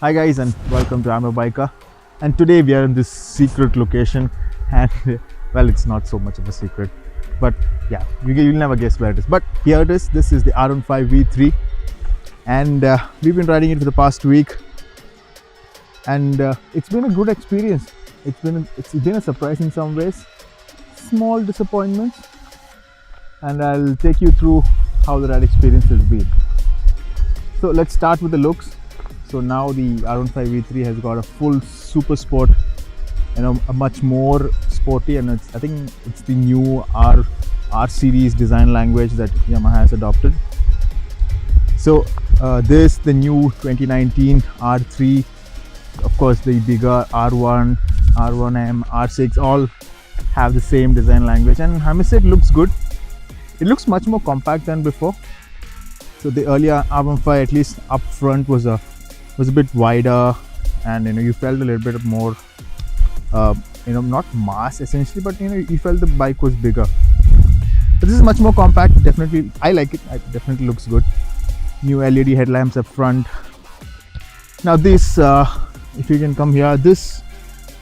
Hi guys and welcome to IAMABIKER, and today we are in this secret location and well, it's not so much of a secret, but yeah, you'll never guess where it is. But here it is. This is the R15 V3 and we've been riding it for the past week, and it's been a good experience. It's been a surprise in some ways, small disappointments, and I'll take you through how the ride experience has been. So let's start with the looks. So now the R15 V3 has got a full super sport, a much more sporty, and I think it's the new R series design language that Yamaha has adopted. So the new 2019 R3, of course the bigger R1, R1M, R6 all have the same design language, and I must say it looks good. It looks much more compact than before. So the earlier R15, at least up front, was a bit wider, and you felt a little bit more not mass essentially, but you felt the bike was bigger. But this is much more compact. Definitely I like it. It definitely looks good. New LED headlamps up front. Now this if you can come here, this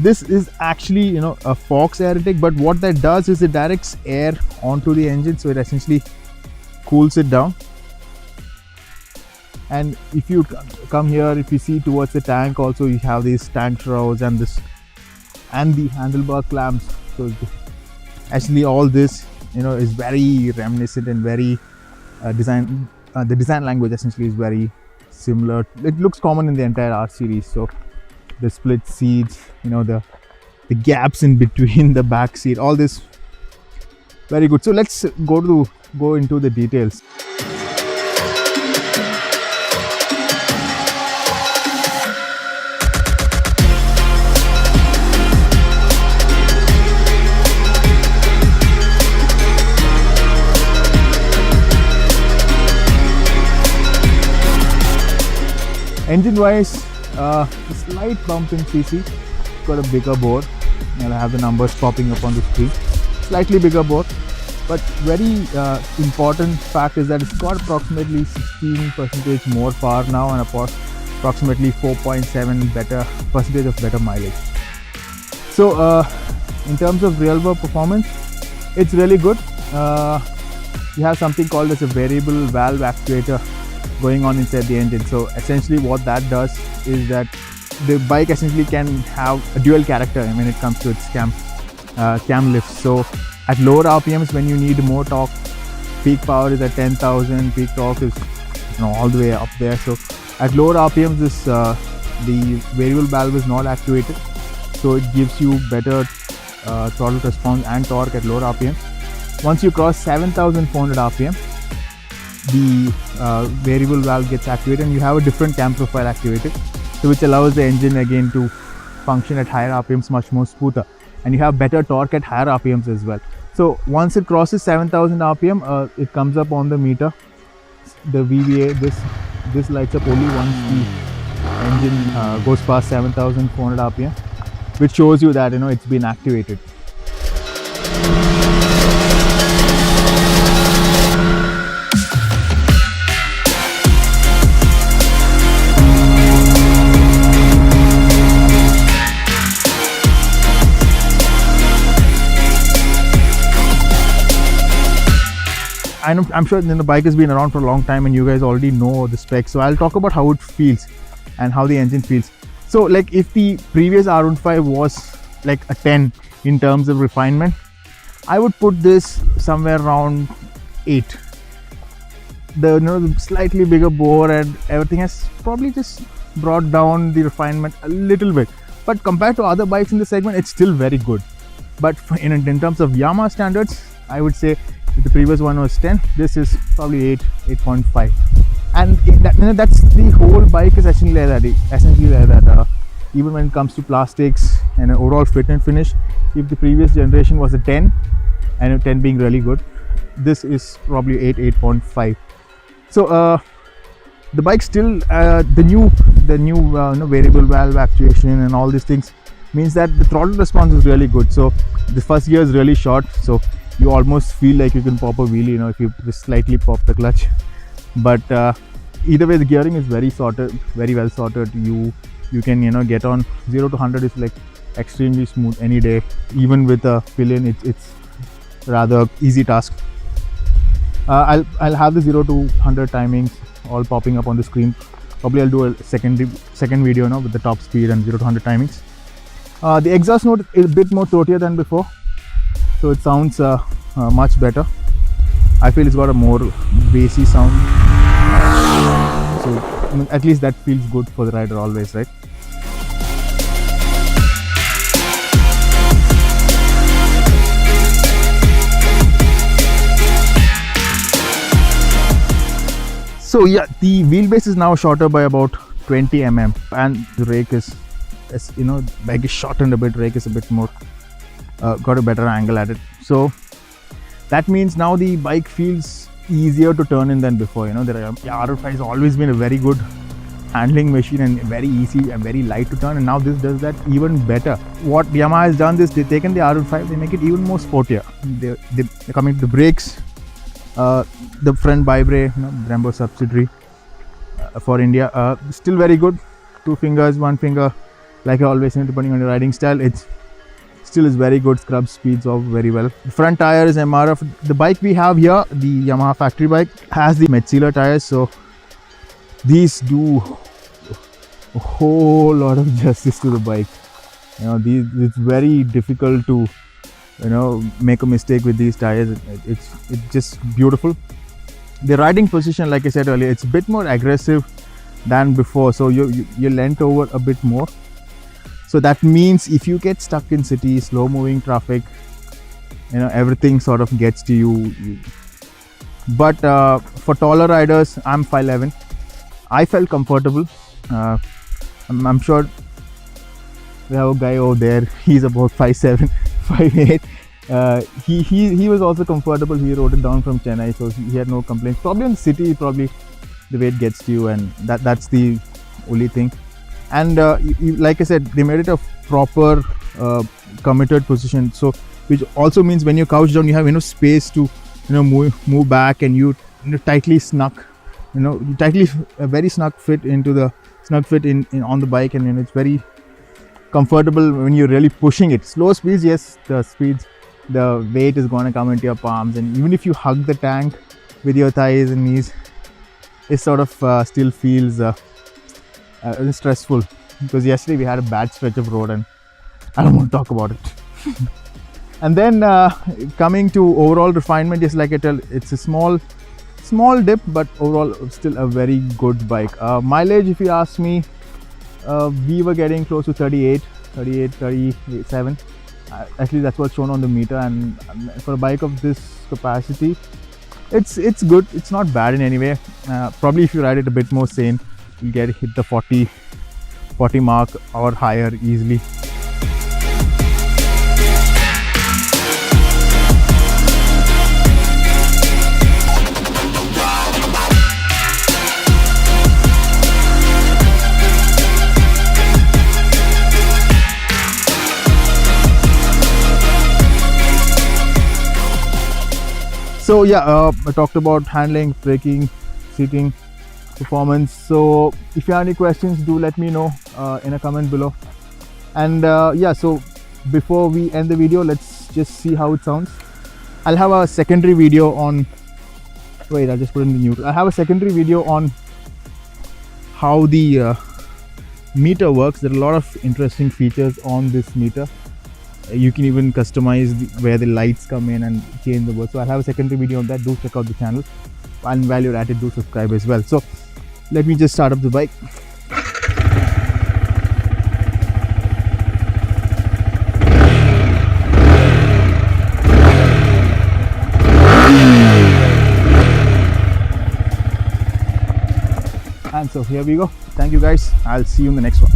is actually a Fox air intake, but what that does is it directs air onto the engine, so it essentially cools it down. And if you come here, if you see towards the tank also, you have these tank shrouds and the handlebar clamps. So actually all this is very reminiscent and very the design language essentially is very similar. It looks common in the entire R series. So the split seats, the gaps in between the back seat, all this very good. So let's go into the details. Engine wise, a slight bump in CC. It's got a bigger bore. I'll have the numbers popping up on the screen. Slightly bigger bore, but very important fact is that it's got approximately 16% more power now and approximately 4.7% of better mileage. So in terms of real world performance, it's really good. You have something called as a variable valve actuator going on inside the engine. So essentially what that does is that the bike essentially can have a dual character when it comes to its cam lift. So at lower RPMs, when you need more torque, peak power is at 10,000, peak torque is all the way up there. So at lower RPMs, the variable valve is not actuated, so it gives you better throttle response and torque at lower RPMs. Once you cross 7,400 RPM, the variable valve gets activated and you have a different cam profile activated, so which allows the engine again to function at higher RPMs much more smoother, and you have better torque at higher RPMs as well. So once it crosses 7,000 RPM, it comes up on the meter, the VVA. This lights up only once the engine goes past 7,400 RPM, which shows you that it's been activated. I'm sure the bike has been around for a long time and you guys already know the specs, so I'll talk about how it feels and how the engine feels. So like if the previous R15 was like a 10 in terms of refinement, I would put this somewhere around 8. The slightly bigger bore and everything has probably just brought down the refinement a little bit, but compared to other bikes in the segment, it's still very good. But in terms of Yamaha standards, I would say if the previous one was 10, this is probably 8.5, and that's the whole bike is essentially like that. Even when it comes to plastics and overall fit and finish, if the previous generation was a 10, and a 10 being really good, this is probably 8.5. So the bike still the new variable valve actuation and all these things means that the throttle response is really good. So the first gear is really short, so you almost feel like you can pop a wheelie if you just slightly pop the clutch. But either way the gearing is very sorted, very well sorted. You can, you know, get on 0 to 100 is like extremely smooth any day. Even with a fill-in, it's rather easy task. I'll have the 0 to 100 timings all popping up on the screen. Probably I'll do a second video now with the top speed and 0 to 100 timings. The exhaust note is a bit more throatier than before, so it sounds much better. I feel it's got a more bassy sound, so at least that feels good for the rider always, right? So yeah, the wheelbase is now shorter by about 20 mm, and the rake is, you know, bike is shortened a bit, rake is a bit more, got a better angle at it. So that means now the bike feels easier to turn in than before. You know, R15 has always been a very good handling machine and very easy and very light to turn, and now this does that even better. What Yamaha has done is they've taken the R15, they make it even more sportier. They're coming to the brakes. The front Vibre, you know, Brembo subsidiary for India, still very good. 2 fingers, 1 finger, like I always say, depending on your riding style, it's still is very good. Scrub speeds off very well. The front tire is MRF. The bike we have here, the Yamaha factory bike, has the Metzeler tires, so these do a whole lot of justice to the bike. You know, it's very difficult to, you know, make a mistake with these tires. It's just beautiful. The riding position, like I said earlier, it's a bit more aggressive than before, so you're leant over a bit more. So that means if you get stuck in city, slow moving traffic, you know, everything sort of gets to you. But for taller riders, I'm 5'11", I felt comfortable. I'm sure we have a guy over there, he's about 5'7", 5'8". He was also comfortable. He rode it down from Chennai, so he had no complaints. Probably in the city, probably the weight gets to you, and that's the only thing. And like I said, they made it a proper committed position, so which also means when you couch down, you have enough space to, you know, move back, and you know, tightly snug, you know, a very snug fit into the in on the bike, and you know, it's very comfortable when you're really pushing it. Slow speeds, yes, the weight is going to come into your palms, and even if you hug the tank with your thighs and knees, it sort of still feels stressful, because yesterday we had a bad stretch of road and I don't want to talk about it. And then coming to overall refinement, just like I tell, it's a small dip, but overall still a very good bike. Mileage, if you ask me, we were getting close to 38, 37. At least that's what's shown on the meter, and for a bike of this capacity, it's good. It's not bad in any way. Probably if you ride it a bit more sane, you hit the 40 mark or higher easily. So yeah, I talked about handling, braking, seating, performance. So if you have any questions, do let me know in a comment below. And yeah, so before we end the video, let's just see how it sounds. I'll have a secondary video on, wait, I'll just put in the neutral. I have a secondary video on how the meter works. There are a lot of interesting features on this meter. You can even customize where the lights come in and change the work. So I'll have a secondary video on that. Do check out the channel, and while you're at it, do subscribe as well. So let me just start up the bike. And so here we go. Thank you guys. I'll see you in the next one.